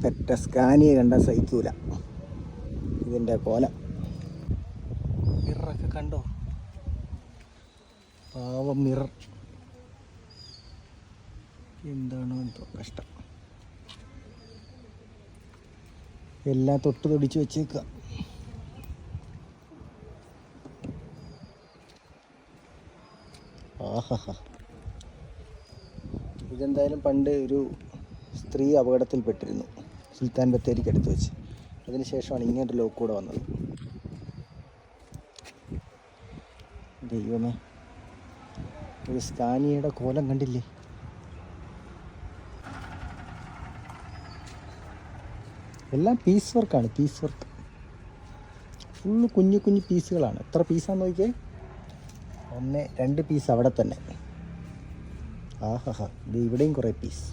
പെറ്റ സ്കാനിയെ കണ്ട സഹിക്കൂല ഇതിൻ്റെ കോലം. മിററൊക്കെ കണ്ടോ? പാവം മിറർ. എന്താണോ എന്തോ കഷ്ടം. എല്ലാം തൊട്ട് തൊടിച്ച് വെച്ചേക്കുക. ആഹാ, ഇതെന്തായാലും പണ്ട് ഒരു സ്ത്രീ അപകടത്തിൽപ്പെട്ടിരുന്നു സുൽത്താൻ ബത്തേരിക്ക് അടുത്ത് വെച്ച്. അതിനുശേഷമാണ് ഇങ്ങനൊരു ലോക്ക് കൂടെ വന്നത്. ദൈവമേ, ഒരു സ്കാനിയയുടെ കോലം കണ്ടില്ലേ? എല്ലാം പീസ് വർക്കാണ്, പീസ് വർക്ക്. ഫുള്ള് കുഞ്ഞു കുഞ്ഞു പീസുകളാണ്. എത്ര പീസാന്ന് നോക്കിയേ. 1 2 പീസ് അവിടെ തന്നെ. ആഹാ, ഇത് ഇവിടെയും കുറേ പീസ്.